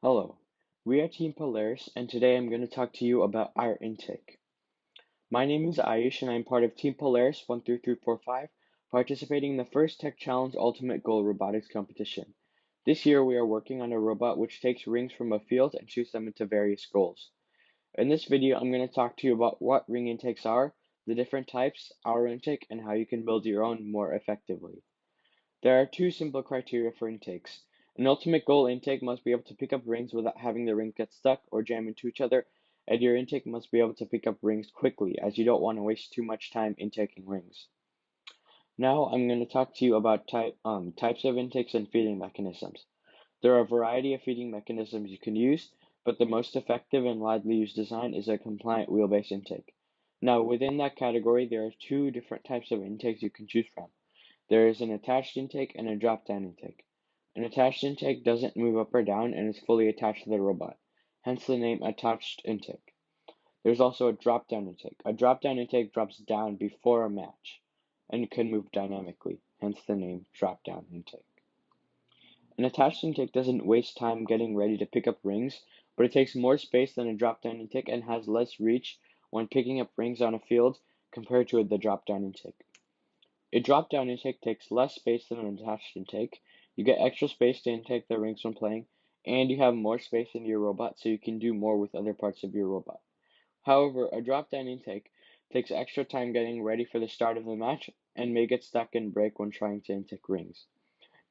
Hello, we are Team Polaris, and today I'm going to talk to you about our intake. My name is Ayush, and I'm part of Team Polaris 13345, participating in the first Tech Challenge Ultimate Goal Robotics Competition. This year, we are working on a robot which takes rings from a field and shoots them into various goals. In this video, I'm going to talk to you about what ring intakes are, the different types, our intake, and how you can build your own more effectively. There are two simple criteria for intakes. An ultimate goal intake must be able to pick up rings without having the rings get stuck or jam into each other, and your intake must be able to pick up rings quickly, as you don't want to waste too much time intaking rings. Now I'm going to talk to you about types of intakes and feeding mechanisms. There are a variety of feeding mechanisms you can use, but the most effective and widely used design is a compliant wheelbase intake. Now within that category, there are two different types of intakes you can choose from. There is an attached intake and a drop-down intake. An attached intake doesn't move up or down and is fully attached to the robot, hence the name attached intake. There's also a drop-down intake. A drop-down intake drops down before a match and can move dynamically, hence the name drop-down intake. An attached intake doesn't waste time getting ready to pick up rings, but it takes more space than a drop-down intake and has less reach when picking up rings on a field compared to the drop-down intake. A drop-down intake takes less space than an attached intake. You get extra space to intake the rings when playing, and you have more space in your robot so you can do more with other parts of your robot. However, a drop-down intake takes extra time getting ready for the start of the match and may get stuck and break when trying to intake rings.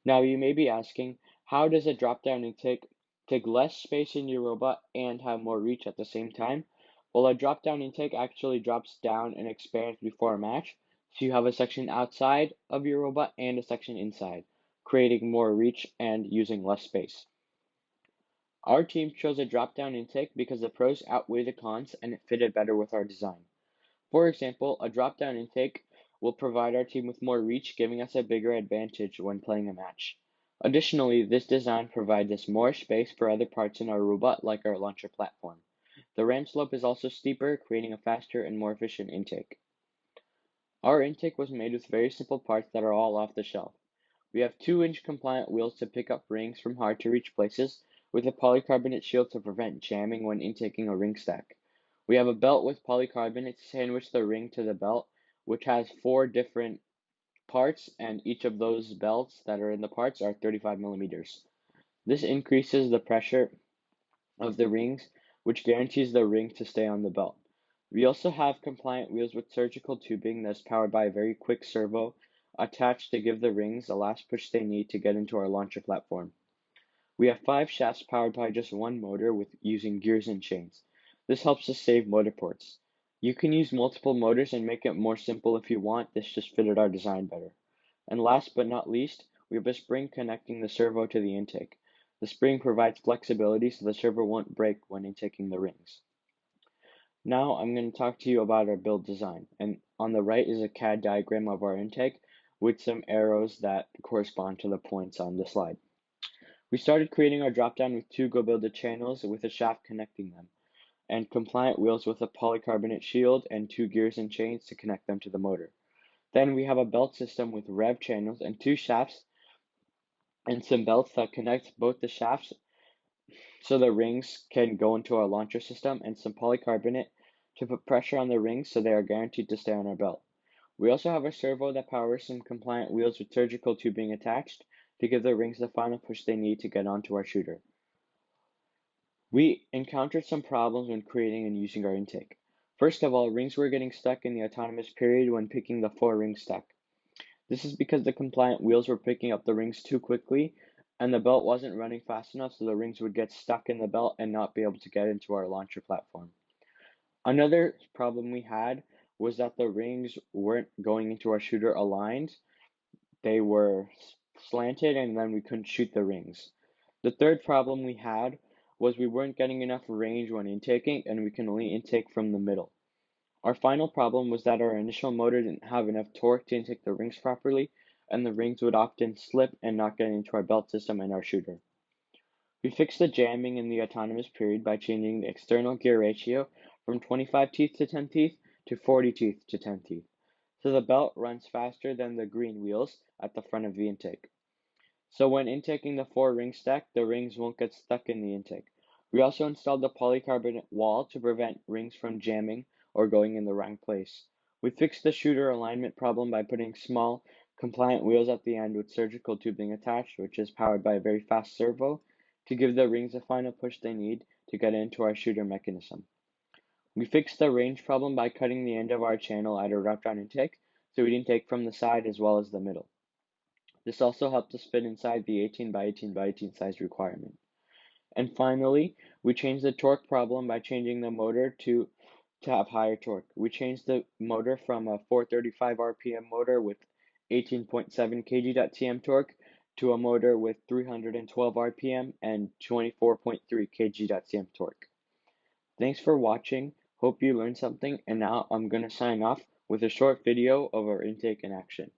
Now you may be asking, how does a drop-down intake take less space in your robot and have more reach at the same time? Well, a drop-down intake actually drops down and expands before a match, so you have a section outside of your robot and a section inside, creating more reach and using less space. Our team chose a drop-down intake because the pros outweigh the cons and it fitted better with our design. For example, a drop-down intake will provide our team with more reach, giving us a bigger advantage when playing a match. Additionally, this design provides us more space for other parts in our robot, like our launcher platform. The ramp slope is also steeper, creating a faster and more efficient intake. Our intake was made with very simple parts that are all off the shelf. We have 2-inch compliant wheels to pick up rings from hard to reach places, with a polycarbonate shield to prevent jamming when intaking a ring stack. We have a belt with polycarbonate to sandwich the ring to the belt, which has 4 different parts, and each of those belts that are in the parts are 35 millimeters. This increases the pressure of the rings, which guarantees the ring to stay on the belt. We also have compliant wheels with surgical tubing that's powered by a very quick servo attached to give the rings the last push they need to get into our launcher platform. We have 5 shafts powered by just one motor with using gears and chains. This helps us save motor ports. You can use multiple motors and make it more simple if you want. This just fitted our design better. And last but not least, we have a spring connecting the servo to the intake. The spring provides flexibility so the servo won't break when intaking the rings. Now I'm going to talk to you about our build design. And on the right is a CAD diagram of our intake with some arrows that correspond to the points on the slide. We started creating our dropdown with 2 go-build-it channels with a shaft connecting them, and compliant wheels with a polycarbonate shield and 2 gears and chains to connect them to the motor. Then we have a belt system with rev channels and 2 shafts and some belts that connect both the shafts so the rings can go into our launcher system, and some polycarbonate to put pressure on the rings so they are guaranteed to stay on our belt. We also have a servo that powers some compliant wheels with surgical tubing attached to give the rings the final push they need to get onto our shooter. We encountered some problems when creating and using our intake. First of all, rings were getting stuck in the autonomous period when picking the 4-ring stack. This is because the compliant wheels were picking up the rings too quickly and the belt wasn't running fast enough, so the rings would get stuck in the belt and not be able to get into our launcher platform. Another problem we had was that the rings weren't going into our shooter aligned. They were slanted and then we couldn't shoot the rings. The third problem we had was we weren't getting enough range when intaking and we can only intake from the middle. Our final problem was that our initial motor didn't have enough torque to intake the rings properly, and the rings would often slip and not get into our belt system and our shooter. We fixed the jamming in the autonomous period by changing the external gear ratio from 25 teeth to 10 teeth to 40 teeth to 10 teeth, so the belt runs faster than the green wheels at the front of the intake. So when intaking the 4-ring stack, the rings won't get stuck in the intake. We also installed the polycarbonate wall to prevent rings from jamming or going in the wrong place. We fixed the shooter alignment problem by putting small, compliant wheels at the end with surgical tubing attached, which is powered by a very fast servo, to give the rings the final push they need to get into our shooter mechanism. We fixed the range problem by cutting the end of our channel at a Dropdown intake, so we didn't take from the side as well as the middle. This also helped us fit inside the 18 by 18 by 18 size requirement. And finally, we changed the torque problem by changing the motor to have higher torque. We changed the motor from a 435 RPM motor with 18.7 kg.tm torque to a motor with 312 RPM and 24.3 kg.tm torque. Thanks for watching. Hope you learned something, and now I'm going to sign off with a short video of our intake in action.